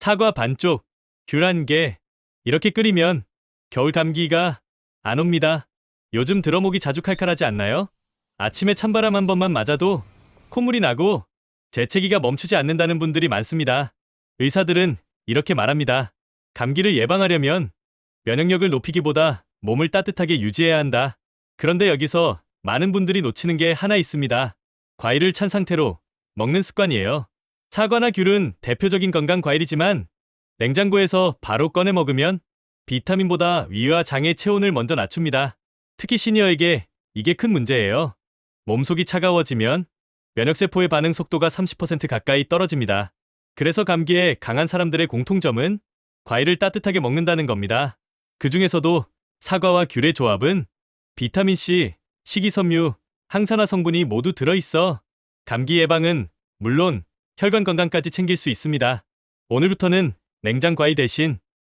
사과 반쪽, 귤 한 개. 이렇게 끓이면 겨울 감기가 안 옵니다. 요즘 들어 목이 자주 칼칼하지 않나요? 아침에 찬바람 한 번만 맞아도 콧물이 나고 재채기가 멈추지 않는다는 분들이 많습니다. 의사들은 이렇게 말합니다. 감기를 예방하려면 면역력을 높이기보다 몸을 따뜻하게 유지해야 한다. 그런데 여기서 많은 분들이 놓치는 게 하나 있습니다. 과일을 찬 상태로 먹는 습관이에요. 사과나 귤은 대표적인 건강 과일이지만 냉장고에서 바로 꺼내 먹으면 비타민보다 위와 장의 체온을 먼저 낮춥니다. 특히 시니어에게 이게 큰 문제예요. 몸속이 차가워지면 면역세포의 반응 속도가 30% 가까이 떨어집니다. 그래서 감기에 강한 사람들의 공통점은 과일을 따뜻하게 먹는다는 겁니다. 그 중에서도 사과와 귤의 조합은 비타민C, 식이섬유, 항산화 성분이 모두 들어있어 감기 예방은 물론 혈관 건강까지 챙길 수 있습니다. 오늘부터는 냉장 과일 대신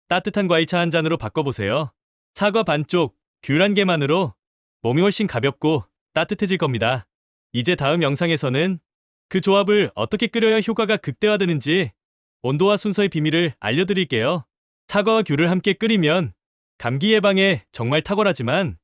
따뜻한 과일차 한 잔으로 바꿔보세요. 사과 반쪽, 귤 한 개만으로 몸이 훨씬 가볍고 따뜻해질 겁니다. 이제 다음 영상에서는 그 조합을 어떻게 끓여야 효과가 극대화되는지 온도와 순서의 비밀을 알려드릴게요. 사과와 귤을 함께 끓이면 감기 예방에 정말 탁월하지만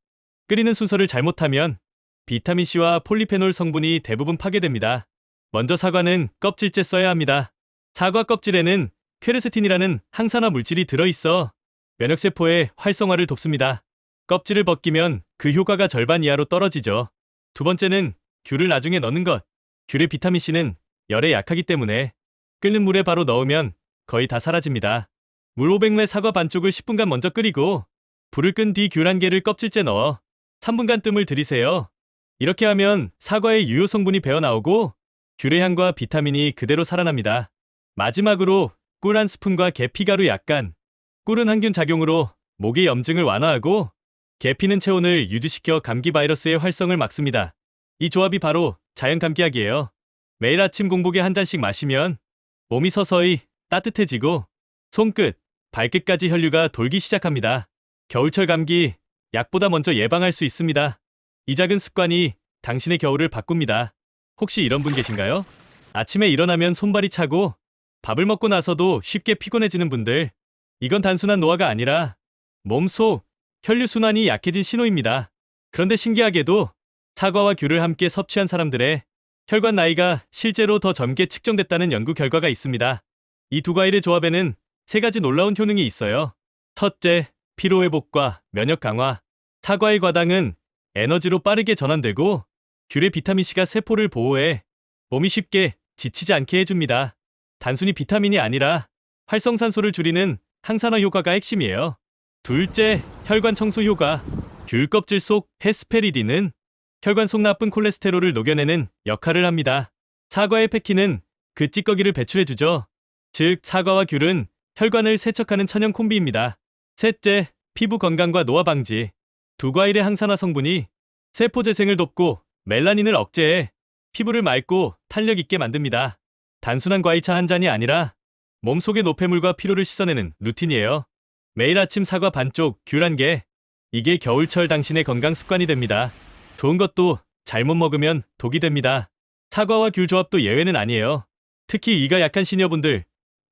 끓이는 순서를 잘못하면 비타민C와 폴리페놀 성분이 대부분 파괴됩니다. 먼저 사과는 껍질째 써야 합니다. 사과 껍질에는 퀘르세틴이라는 항산화 물질이 들어있어 면역세포의 활성화를 돕습니다. 껍질을 벗기면 그 효과가 절반 이하로 떨어지죠. 두 번째는 귤을 나중에 넣는 것. 귤의 비타민C는 열에 약하기 때문에 끓는 물에 바로 넣으면 거의 다 사라집니다. 물 500ml 사과 반쪽을 10분간 먼저 끓이고 불을 끈 뒤 귤 한 개를 껍질째 넣어 3분간 뜸을 들이세요. 이렇게 하면 사과의 유효 성분이 배어나오고 귤의 향과 비타민이 그대로 살아납니다. 마지막으로 꿀 한 스푼과 계피가루 약간. 꿀은 항균 작용으로 목의 염증을 완화하고 계피는 체온을 유지시켜 감기 바이러스의 활성을 막습니다. 이 조합이 바로 자연 감기약이에요. 매일 아침 공복에 한 잔씩 마시면 몸이 서서히 따뜻해지고 손끝, 발끝까지 혈류가 돌기 시작합니다. 겨울철 감기 약보다 먼저 예방할 수 있습니다. 이 작은 습관이 당신의 겨울을 바꿉니다. 혹시 이런 분 계신가요? 아침에 일어나면 손발이 차고 밥을 먹고 나서도 쉽게 피곤해지는 분들. 이건 단순한 노화가 아니라 몸속 혈류순환이 약해진 신호입니다. 그런데 신기하게도 사과와 귤을 함께 섭취한 사람들의 혈관 나이가 실제로 더 젊게 측정됐다는 연구 결과가 있습니다. 이 두 과일의 조합에는 세 가지 놀라운 효능이 있어요. 첫째, 피로회복과 면역 강화. 사과의 과당은 에너지로 빠르게 전환되고 귤의 비타민C가 세포를 보호해 몸이 쉽게 지치지 않게 해줍니다. 단순히 비타민이 아니라 활성산소를 줄이는 항산화 효과가 핵심이에요. 둘째, 혈관 청소 효과. 귤 껍질 속 헤스페리딘은 혈관 속 나쁜 콜레스테롤을 녹여내는 역할을 합니다. 사과의 페킨은 그 찌꺼기를 배출해주죠. 즉, 사과와 귤은 혈관을 세척하는 천연 콤비입니다. 셋째, 피부 건강과 노화 방지. 두 과일의 항산화 성분이 세포 재생을 돕고 멜라닌을 억제해 피부를 맑고 탄력 있게 만듭니다. 단순한 과일차 한 잔이 아니라 몸속의 노폐물과 피로를 씻어내는 루틴이에요. 매일 아침 사과 반쪽, 귤 한 개. 이게 겨울철 당신의 건강 습관이 됩니다. 좋은 것도 잘못 먹으면 독이 됩니다. 사과와 귤 조합도 예외는 아니에요. 특히 이가 약한 시니어분들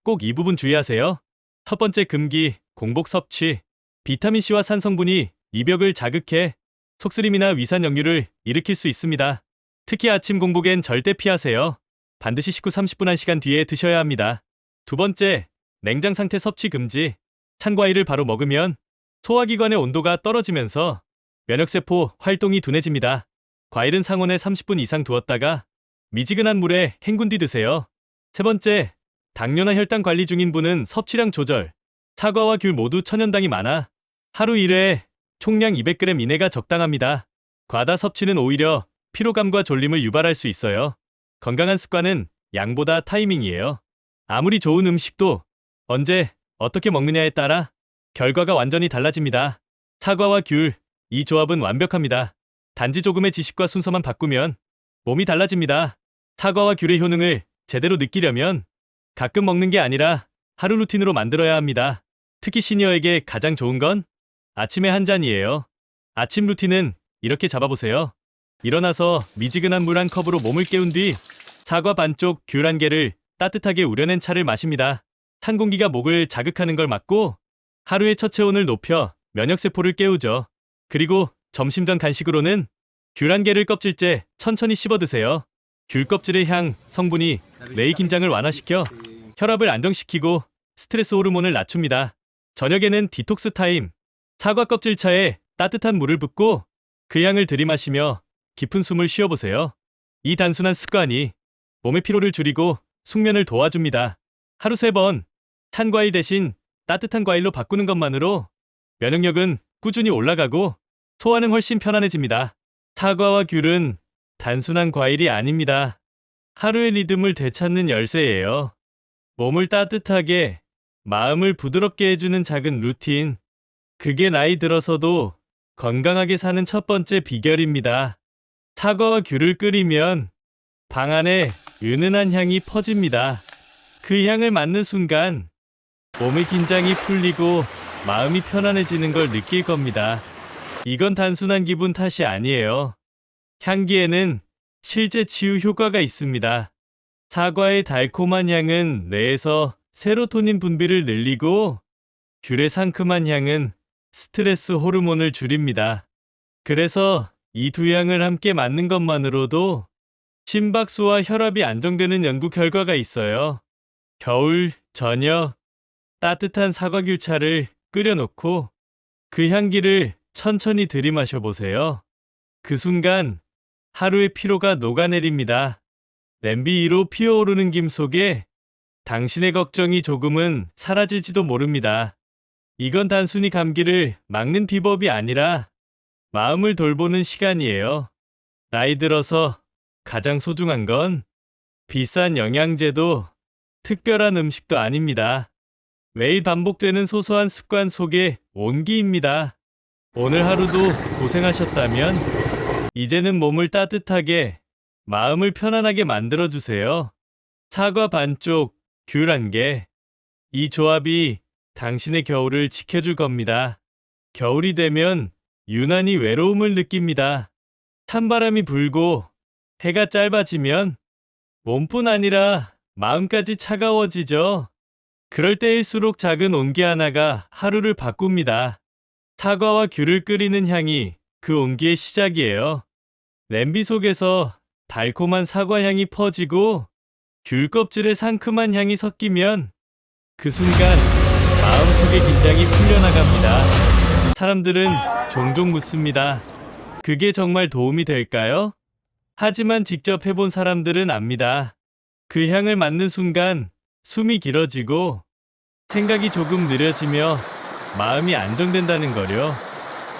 꼭 이 부분 주의하세요. 첫 번째, 금기, 공복 섭취. 비타민C와 산 성분이 이벽을 자극해 속쓰림이나 위산 역류를 일으킬 수 있습니다. 특히 아침 공복엔 절대 피하세요. 반드시 식후 30분 1시간 뒤에 드셔야 합니다. 두 번째, 냉장 상태 섭취 금지. 찬 과일을 바로 먹으면 소화기관의 온도가 떨어지면서 면역세포 활동이 둔해집니다. 과일은 상온에 30분 이상 두었다가 미지근한 물에 헹군 뒤 드세요. 세 번째, 당뇨나 혈당 관리 중인 분은 섭취량 조절. 사과와 귤 모두 천연당이 많아 하루 1회에 총량 200g 이내가 적당합니다. 과다 섭취는 오히려 피로감과 졸림을 유발할 수 있어요. 건강한 습관은 양보다 타이밍이에요. 아무리 좋은 음식도 언제, 어떻게 먹느냐에 따라 결과가 완전히 달라집니다. 사과와 귤, 이 조합은 완벽합니다. 단지 조금의 지식과 순서만 바꾸면 몸이 달라집니다. 사과와 귤의 효능을 제대로 느끼려면 가끔 먹는 게 아니라 하루 루틴으로 만들어야 합니다. 특히 시니어에게 가장 좋은 건 아침에 한 잔이에요. 아침 루틴은 이렇게 잡아보세요. 일어나서 미지근한 물 한 컵으로 몸을 깨운 뒤 사과 반쪽, 귤 한 개를 따뜻하게 우려낸 차를 마십니다. 찬 공기가 목을 자극하는 걸 막고 하루의 첫 체온을 높여 면역세포를 깨우죠. 그리고 점심 전 간식으로는 귤 한 개를 껍질째 천천히 씹어 드세요. 귤 껍질의 향, 성분이 뇌의 긴장을 완화시켜 혈압을 안정시키고 스트레스 호르몬을 낮춥니다. 저녁에는 디톡스 타임. 사과 껍질차에 따뜻한 물을 붓고 그 향을 들이마시며 깊은 숨을 쉬어보세요. 이 단순한 습관이 몸의 피로를 줄이고 숙면을 도와줍니다. 하루 3번 찬 과일 대신 따뜻한 과일로 바꾸는 것만으로 면역력은 꾸준히 올라가고 소화는 훨씬 편안해집니다. 사과와 귤은 단순한 과일이 아닙니다. 하루의 리듬을 되찾는 열쇠예요. 몸을 따뜻하게, 마음을 부드럽게 해주는 작은 루틴. 그게 나이 들어서도 건강하게 사는 첫 번째 비결입니다. 사과와 귤을 끓이면 방 안에 은은한 향이 퍼집니다. 그 향을 맡는 순간 몸의 긴장이 풀리고 마음이 편안해지는 걸 느낄 겁니다. 이건 단순한 기분 탓이 아니에요. 향기에는 실제 치유 효과가 있습니다. 사과의 달콤한 향은 뇌에서 세로토닌 분비를 늘리고 귤의 상큼한 향은 스트레스 호르몬을 줄입니다. 그래서 이 두 향을 함께 맡는 것만으로도 심박수와 혈압이 안정되는 연구 결과가 있어요. 겨울, 저녁, 따뜻한 사과귤차를 끓여놓고 그 향기를 천천히 들이마셔 보세요. 그 순간 하루의 피로가 녹아내립니다. 냄비 위로 피어오르는 김 속에 당신의 걱정이 조금은 사라질지도 모릅니다. 이건 단순히 감기를 막는 비법이 아니라 마음을 돌보는 시간이에요. 나이 들어서 가장 소중한 건 비싼 영양제도 특별한 음식도 아닙니다. 매일 반복되는 소소한 습관 속의 온기입니다. 오늘 하루도 고생하셨다면 이제는 몸을 따뜻하게, 마음을 편안하게 만들어주세요. 사과 반쪽, 귤 한 개. 이 조합이 당신의 겨울을 지켜줄 겁니다. 겨울이 되면 유난히 외로움을 느낍니다. 찬바람이 불고 해가 짧아지면 몸뿐 아니라 마음까지 차가워지죠. 그럴 때일수록 작은 온기 하나가 하루를 바꿉니다. 사과와 귤을 끓이는 향이 그 온기의 시작이에요. 냄비 속에서 달콤한 사과 향이 퍼지고 귤 껍질의 상큼한 향이 섞이면 그 순간 마음속의 긴장이 풀려나갑니다. 사람들은 종종 묻습니다. 그게 정말 도움이 될까요? 하지만 직접 해본 사람들은 압니다. 그 향을 맡는 순간 숨이 길어지고 생각이 조금 느려지며 마음이 안정된다는 거요.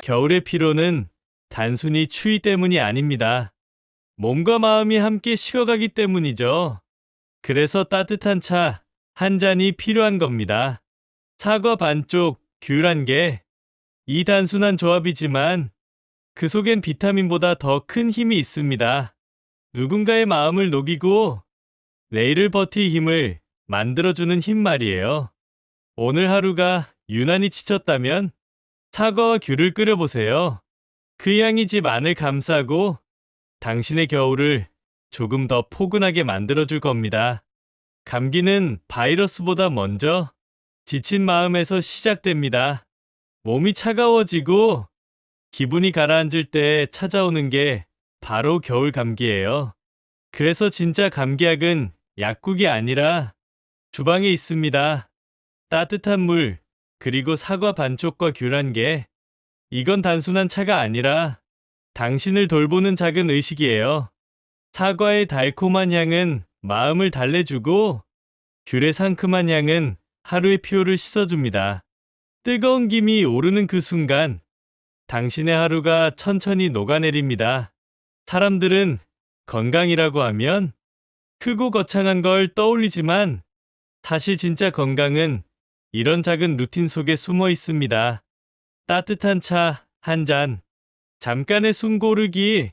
겨울의 피로는 단순히 추위 때문이 아닙니다. 몸과 마음이 함께 식어가기 때문이죠. 그래서 따뜻한 차 한 잔이 필요한 겁니다. 사과 반쪽, 귤 한 개. 이 단순한 조합이지만 그 속엔 비타민보다 더 큰 힘이 있습니다. 누군가의 마음을 녹이고 내일을 버틸 힘을 만들어주는 힘 말이에요. 오늘 하루가 유난히 지쳤다면 사과와 귤을 끓여보세요. 그 향이 집 안을 감싸고 당신의 겨울을 조금 더 포근하게 만들어줄 겁니다. 감기는 바이러스보다 먼저 지친 마음에서 시작됩니다. 몸이 차가워지고 기분이 가라앉을 때 찾아오는 게 바로 겨울 감기예요. 그래서 진짜 감기약은 약국이 아니라 주방에 있습니다. 따뜻한 물, 그리고 사과 반쪽과 귤 한 개. 이건 단순한 차가 아니라 당신을 돌보는 작은 의식이에요. 사과의 달콤한 향은 마음을 달래주고 귤의 상큼한 향은 하루의 피로를 씻어줍니다. 뜨거운 김이 오르는 그 순간 당신의 하루가 천천히 녹아내립니다. 사람들은 건강이라고 하면 크고 거창한 걸 떠올리지만 사실 진짜 건강은 이런 작은 루틴 속에 숨어 있습니다. 따뜻한 차 한 잔, 잠깐의 숨 고르기,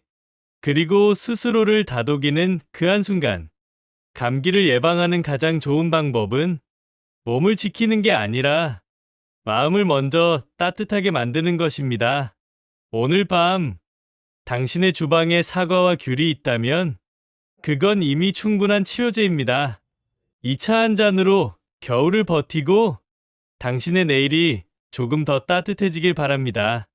그리고 스스로를 다독이는 그 한순간. 감기를 예방하는 가장 좋은 방법은 몸을 지키는 게 아니라 마음을 먼저 따뜻하게 만드는 것입니다. 오늘 밤 당신의 주방에 사과와 귤이 있다면 그건 이미 충분한 치료제입니다. 이 차 한 잔으로 겨울을 버티고 당신의 내일이 조금 더 따뜻해지길 바랍니다.